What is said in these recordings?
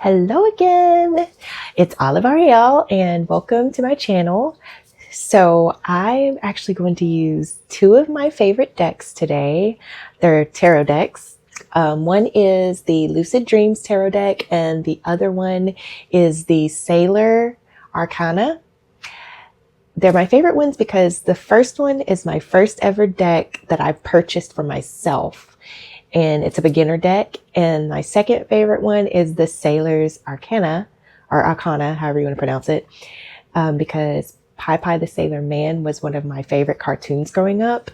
Hello again. It's Olive Ariel and welcome to my channel. So I'm actually going to use two of my favorite decks today. They're tarot decks. One is the Lucid Dreams Tarot deck and the other one is the Sailor Arcana. They're my favorite ones because the first one is my first ever deck that I purchased for myself. And it's a beginner deck. And my second favorite one is the Sailor's Arcana, or Arcana, however you want to pronounce it, because Pi the Sailor Man was one of my favorite cartoons growing up.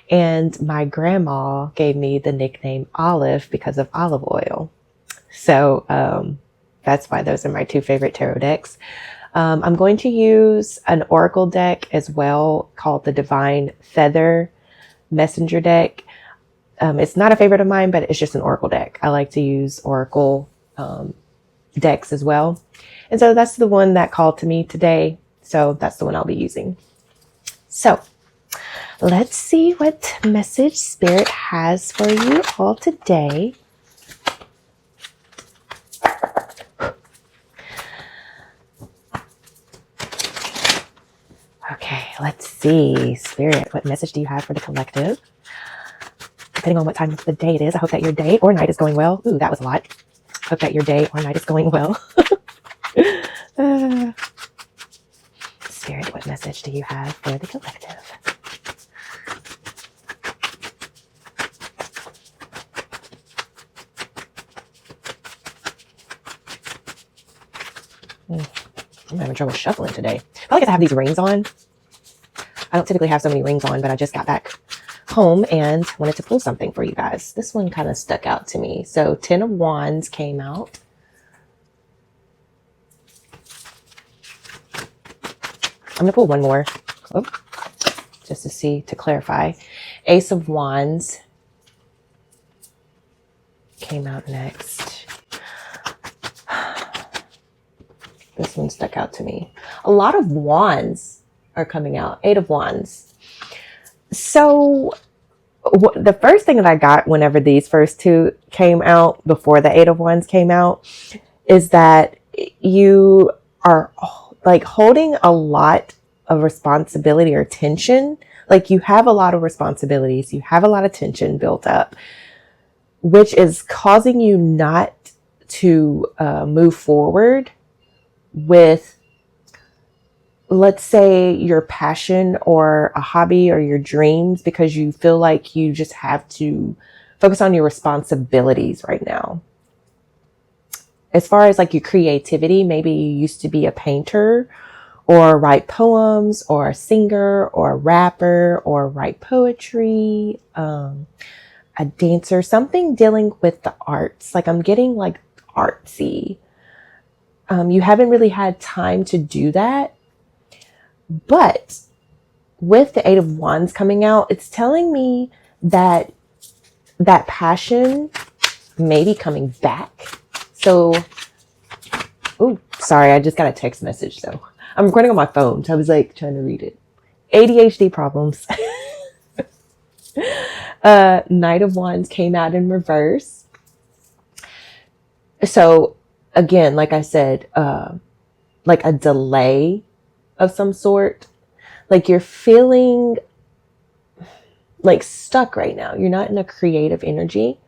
And my grandma gave me the nickname Olive because of olive oil. So that's why those are my two favorite tarot decks. I'm going to use an Oracle deck as well called the Divine Feather Messenger deck. It's not a favorite of mine, but it's just an Oracle deck. I like to use Oracle decks as well. And so that's the one that called to me today. So that's the one I'll be using. So let's see what message Spirit has for you all today. Okay, let's see. Spirit, what message do you have for the collective? Depending on what time of the day it is, I hope that your day or night is going well. Ooh, that was a lot. Hope that your day or night is going well. Spirit, what message do you have for the collective? I'm having trouble shuffling today. I feel like I have these rings on. I don't typically have so many rings on, but I just got back home and wanted to pull something for you guys. This one kind of stuck out to me. So 10 of Wands came out. I'm gonna pull one more just to see, to clarify. Ace of Wands came out next. This one stuck out to me. A lot of wands are coming out. 8 of Wands. So the first thing that I got whenever these first two came out, before the 8 of Wands came out, is that you are like holding a lot of responsibility or tension. Like you have a lot of responsibilities. You have a lot of tension built up, which is causing you not to move forward with, let's say, your passion or a hobby or your dreams, because you feel like you just have to focus on your responsibilities right now. As far as like your creativity, maybe you used to be a painter or write poems or a singer or a rapper or write poetry, a dancer, something dealing with the arts. Like I'm getting like artsy. You haven't really had time to do that. But with the 8 of Wands coming out, it's telling me that that passion may be coming back. So, oh, sorry, I just got a text message. So I'm recording on my phone. So I was like trying to read it. ADHD problems. Knight of Wands came out in reverse. So again, like I said, like a delay of some sort. Like you're feeling like stuck right now. You're not in a creative energy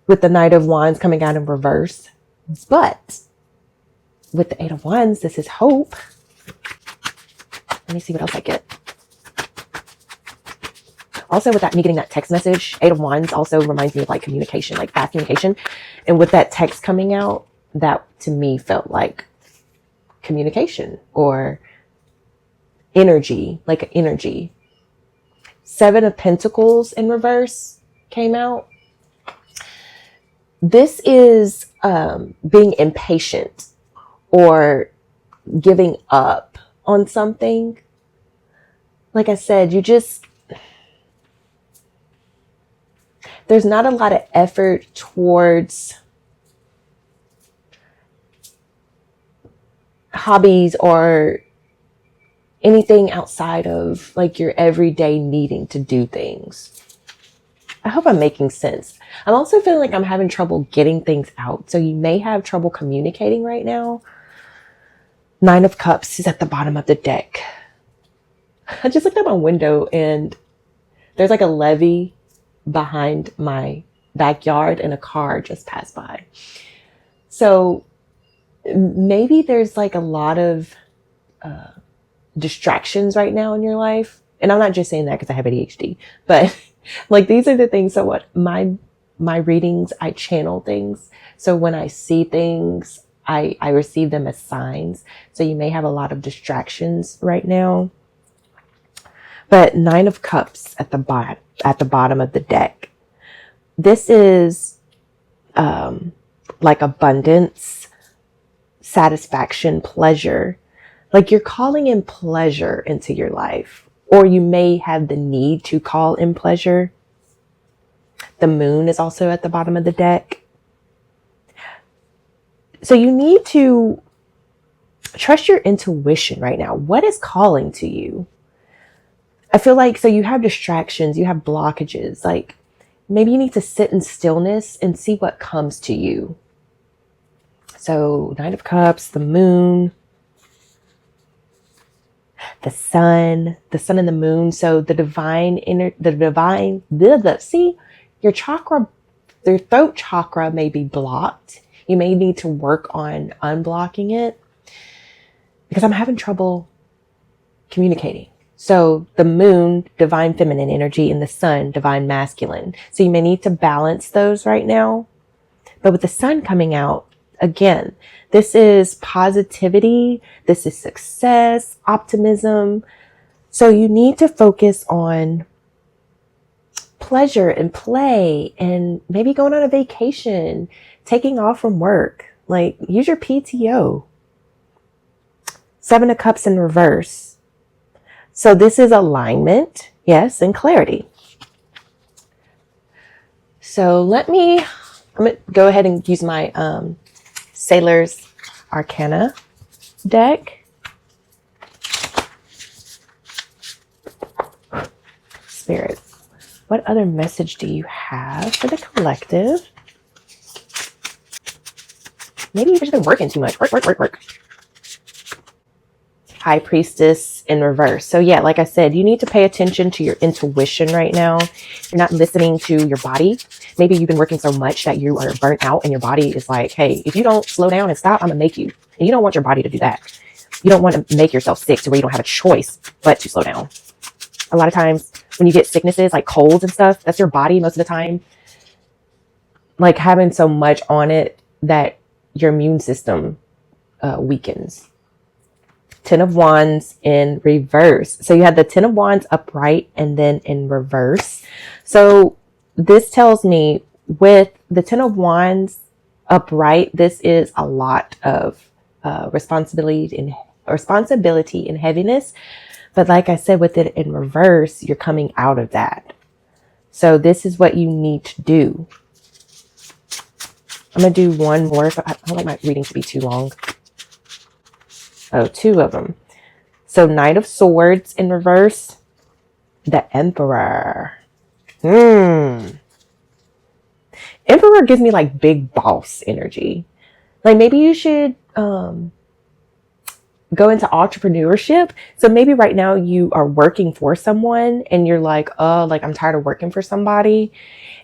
with the Knight of Wands coming out in reverse. But with the 8 of Wands, this is hope. Let me see what else I get. Also with that, me getting that text message, 8 of Wands also reminds me of like communication, like fast communication. And with that text coming out, that to me felt like communication or energy, like energy. 7 of Pentacles in reverse came out. This is being impatient or giving up on something. Like I said, there's not a lot of effort towards hobbies or anything outside of like your everyday needing to do things. I hope I'm making sense. I'm also feeling like I'm having trouble getting things out. So you may have trouble communicating right now. 9 of Cups is at the bottom of the deck. I just looked out my window and there's like a levee behind my backyard and a car just passed by. So maybe there's like a lot of distractions right now in your life. And I'm not just saying that because I have ADHD, but like these are the things. So what my readings, I channel things. So when I see things, I receive them as signs. So you may have a lot of distractions right now. But 9 of Cups at the bottom of the deck. This is like abundance, satisfaction, pleasure. Like you're calling in pleasure into your life, or you may have the need to call in pleasure. The Moon is also at the bottom of the deck. So you need to trust your intuition right now. What is calling to you? I feel like, so you have distractions, you have blockages, like maybe you need to sit in stillness and see what comes to you. So 9 of Cups, the Moon, the sun and the moon. So see, your chakra, your throat chakra may be blocked. You may need to work on unblocking it because I'm having trouble communicating. So the moon, divine feminine energy, and the sun, divine masculine. So you may need to balance those right now. But with the sun coming out, again, this is positivity. This is success, optimism. So you need to focus on pleasure and play and maybe going on a vacation, taking off from work. Like use your PTO. 7 of Cups in reverse. So this is alignment, yes, and clarity. So I'm going to go ahead and use my Sailor's Arcana deck. Spirit, what other message do you have for the collective? Maybe you've just been working too much. Work. High Priestess in reverse. So yeah, like I said, you need to pay attention to your intuition right now. You're not listening to your body. Maybe you've been working so much that you are burnt out and your body is like, hey, if you don't slow down and stop, I'm gonna make you. And you don't want your body to do that. You don't want to make yourself sick to where you don't have a choice but to slow down. A lot of times when you get sicknesses like colds and stuff, that's your body most of the time, like having so much on it that your immune system weakens. 10 of Wands in reverse. So you have the 10 of Wands upright and then in reverse. So this tells me with the 10 of Wands upright, this is a lot of responsibility and heaviness. But like I said, with it in reverse, you're coming out of that. So this is what you need to do. I'm going to do one more. I don't like my reading to be too long. Oh, 2 of them. So Knight of Swords in reverse. The Emperor. Emperor gives me like big boss energy. Like maybe you should go into entrepreneurship. So maybe right now you are working for someone and you're like, oh, like I'm tired of working for somebody.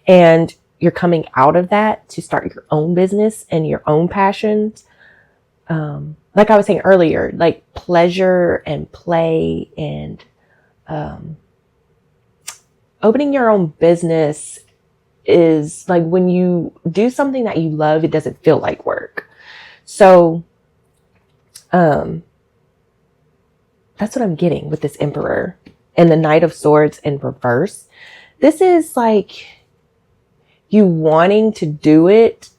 And you're coming out of that to start your own business and your own passions. Like I was saying earlier, like pleasure and play and opening your own business is like when you do something that you love, it doesn't feel like work. So that's what I'm getting with this Emperor and the Knight of Swords in reverse. This is like you wanting to do it,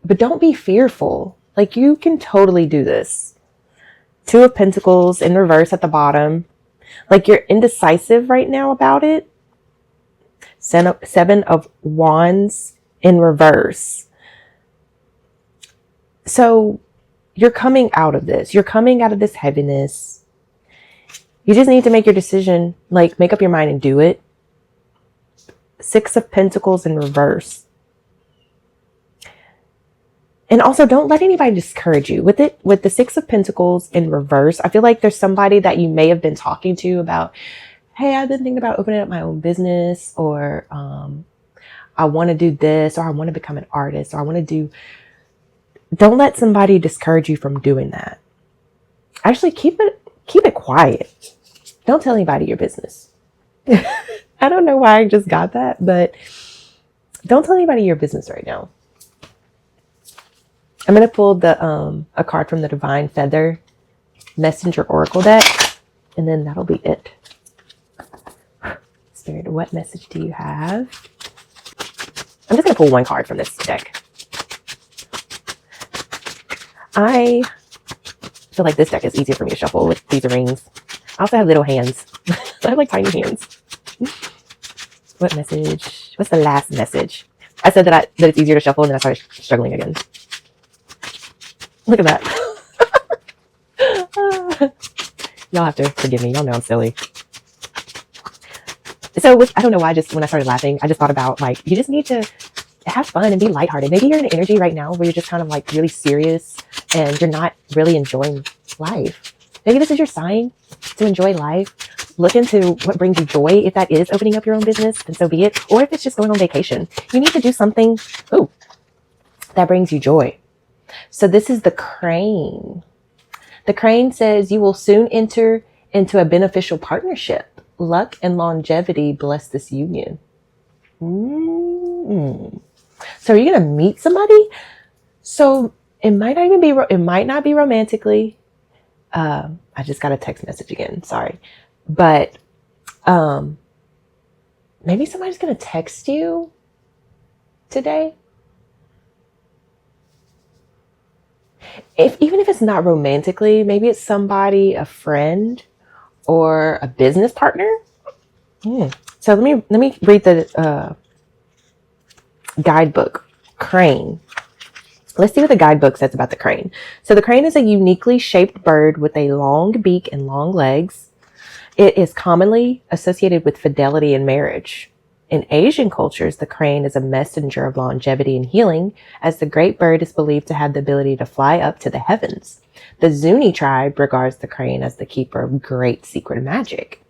but don't be fearful. Like you can totally do this. 2 of Pentacles in reverse at the bottom. Like you're indecisive right now about it. 7 of Wands in reverse. So you're coming out of this. You're coming out of this heaviness. You just need to make your decision, like make up your mind and do it. Six of Pentacles in reverse. And also, don't let anybody discourage you with it. With the Six of Pentacles in reverse, I feel like there's somebody that you may have been talking to about, hey, I've been thinking about opening up my own business, or I want to do this, or I want to become an artist, or I want to do. Don't let somebody discourage you from doing that. Actually, keep it quiet. Don't tell anybody your business. I don't know why I just got that, but don't tell anybody your business right now. I'm going to pull a card from the Divine Feather Messenger Oracle deck, and then that'll be it. Spirit, what message do you have? I'm just going to pull one card from this deck. I feel like this deck is easier for me to shuffle with these rings. I also have little hands. I have like tiny hands. What message? What's the last message? I said that it's easier to shuffle, and then I started struggling again. Look at that. Y'all have to forgive me. Y'all know I'm silly. So I don't know why, when I started laughing, I just thought about, like, you just need to have fun and be lighthearted. Maybe you're in an energy right now where you're just kind of like really serious and you're not really enjoying life. Maybe this is your sign to enjoy life. Look into what brings you joy. If that is opening up your own business, then so be it. Or if it's just going on vacation, you need to do something that brings you joy. So this is the Crane. The Crane says you will soon enter into a beneficial partnership. Luck and longevity bless this union. So are you going to meet somebody? So it might not be romantically. I just got a text message again. Sorry. But maybe somebody's going to text you today. Even if it's not romantically, maybe it's somebody, a friend, or a business partner. So let me read the guidebook, Crane. Let's see what the guidebook says about the crane. So the crane is a uniquely shaped bird with a long beak and long legs. It is commonly associated with fidelity and marriage. In Asian cultures, the crane is a messenger of longevity and healing, as the great bird is believed to have the ability to fly up to the heavens. The Zuni tribe regards the crane as the keeper of great secret magic.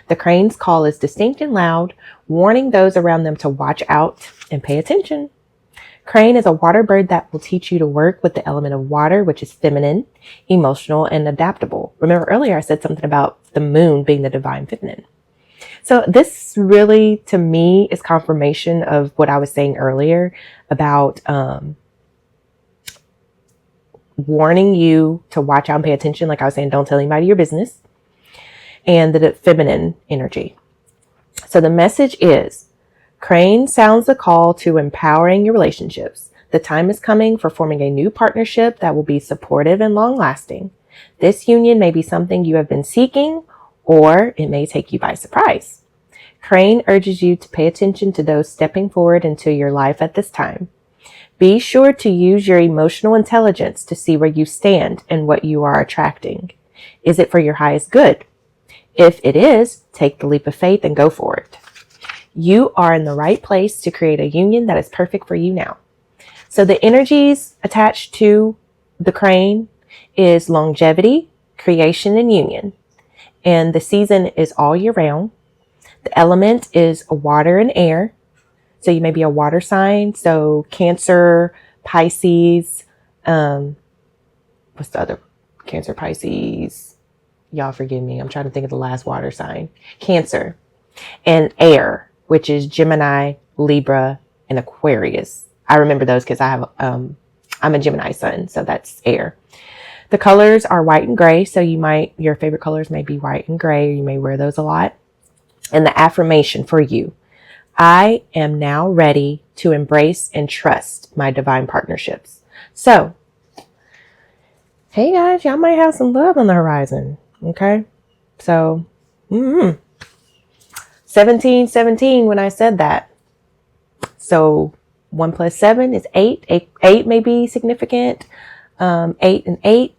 The crane's call is distinct and loud, warning those around them to watch out and pay attention. Crane is a water bird that will teach you to work with the element of water, which is feminine, emotional, and adaptable. Remember earlier I said something about the moon being the divine feminine. So this really, to me, is confirmation of what I was saying earlier about warning you to watch out and pay attention. Like I was saying, don't tell anybody your business. And the feminine energy. So the message is, Crane sounds the call to empowering your relationships. The time is coming for forming a new partnership that will be supportive and long-lasting. This union may be something you have been seeking, or it may take you by surprise. Crane urges you to pay attention to those stepping forward into your life at this time. Be sure to use your emotional intelligence to see where you stand and what you are attracting. Is it for your highest good? If it is, take the leap of faith and go for it. You are in the right place to create a union that is perfect for you now. So the energies attached to the crane is longevity, creation, and union. And the season is all year round. The element is water and air. So you may be a water sign. So Cancer, Pisces, what's the other? Cancer, Pisces. Y'all forgive me. I'm trying to think of the last water sign. Cancer. And air, which is Gemini, Libra, and Aquarius. I remember those because I'm a Gemini sun, so that's air. The colors are white and gray, so your favorite colors may be white and gray, or you may wear those a lot. And the affirmation for you: I am now ready to embrace and trust my divine partnerships. So, hey guys, y'all might have some love on the horizon, okay? So, 17 when I said that. So 1 plus 7 is 8. 8 may be significant. 8 and 8,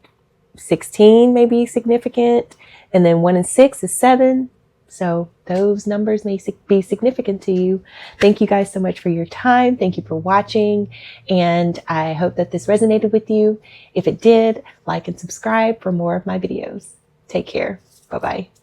16 may be significant. And then 1 and 6 is 7. So those numbers may be significant to you. Thank you guys so much for your time. Thank you for watching. And I hope that this resonated with you. If it did, like and subscribe for more of my videos. Take care. Bye-bye.